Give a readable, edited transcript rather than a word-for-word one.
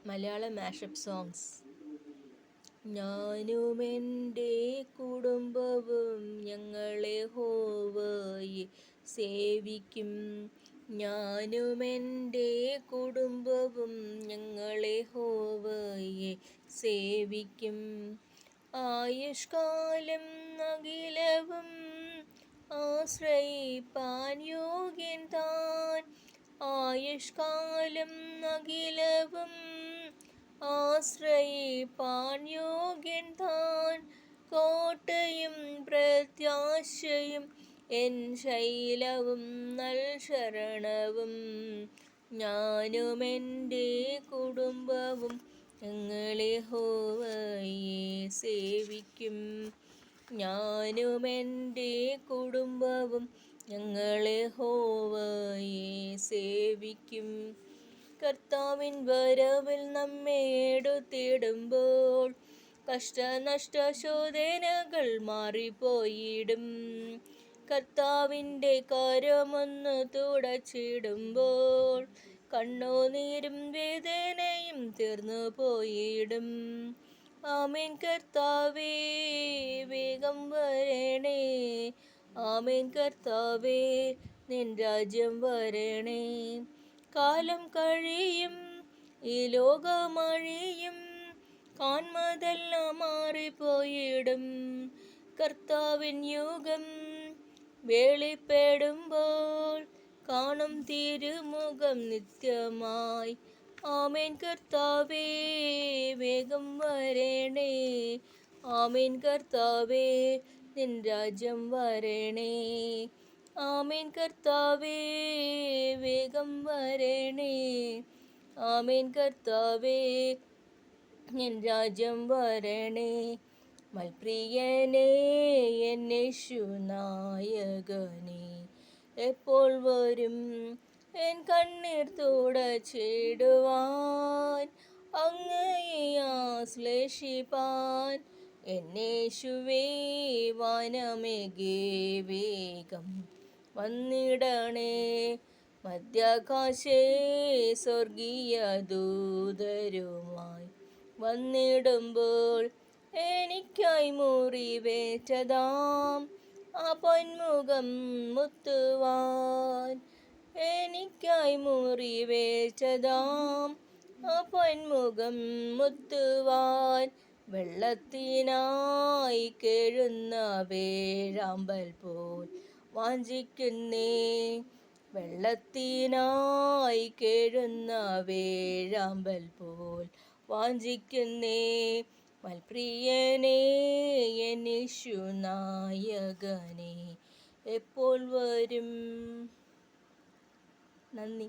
മലയാള mashup songs. ഞാനും എൻ്റെ കുടുംബവും ഞങ്ങളെ യഹോവയെ സേവിക്കും. ഞാനും എൻ്റെ കുടുംബവും ഞങ്ങളെ യഹോവയെ സേവിക്കും. ആയുഷ്കാലം അഖിലവും ആശ്രയിപ്പാൻ യോഗ്യൻ താൻ. ആയുഷ്കാലം അഖിലവും ആശ്രയിപ്പാൻ യോഗ്യൻ താൻ. കോട്ടയും പ്രത്യാശയും എൻ ശൈലവും നൽശരണവും. ഞാനും എൻ്റെ കുടുംബവും ഞങ്ങളെ യഹോവയെ സേവിക്കും. ഞാനും എൻ്റെ കുടുംബവും ഞങ്ങളെ യഹോവയെ സേവിക്കും. കർത്താവിൻ വരവിൽ നമ്മെ എടുത്തിടുമ്പോൾ കഷ്ടനഷ്ട ശോധനകൾ മാറിപ്പോയിടും. കർത്താവിൻ്റെ കരമൊന്ന് തുടച്ചിടുമ്പോൾ കണ്ണുനീരും വേദനയും തീർന്നു പോയിടും. ആമേൻ കർത്താവേ വേഗം വരണേ. ആമേൻ കർത്താവേ നിൻ രാജ്യം വരണേ. കാലം കഴിയും ഈ ലോകമഴിയും കാൺമതെല്ലാം മാറിപ്പോയിടും. കർത്താവിൻ യുഗം വെളിപ്പെടുമ്പോൾ കാണും തിരുമുഖം നിത്യമായി. ആമേൻ കർത്താവേ വേഗം വരണേ. ആമേൻ കർത്താവേ നിൻ രാജ്യം വരണേ. ആമേൻ കർത്താവേ വേഗം വരണേ. ആമേൻ കർത്താവേ നിൻ രാജ്യം വരണേ. മൽപ്രിയനേ എൻ യേശുനായകനേ എപ്പോൾ വരും എൻ കണ്ണീർ തുടച്ചിടുവാൻ അങ്ങയെ ആശ്ലേഷിപ്പാൻ. എൻ യേശുവേ വാനമേഘേ വേഗം വന്നിടണേ. മധ്യാകാശേ സ്വർഗീയ ദൂതരുമായി വന്നിടുമ്പോൾ എനിക്കായി മുറിവേറ്റതാം ആ പൊന്മുഖം മുത്തുവാൻ. എനിക്കായി മുറിവേറ്റതാം ആ പൊന്മുഖം മുത്തുവാൻ. വെള്ളത്തിനായി കേഴുന്ന വേഴാമ്പൽ പോൽ വാഞ്ചിക്കുന്നേ. വെള്ളത്തിനായി കേഴുന്ന വേഴാമ്പൽ പോൽ വാഞ്ചിക്കുന്നേ. മൽപ്രിയനേ എൻ യേശുനായകനേ എപ്പോൾ വരും? നന്ദി.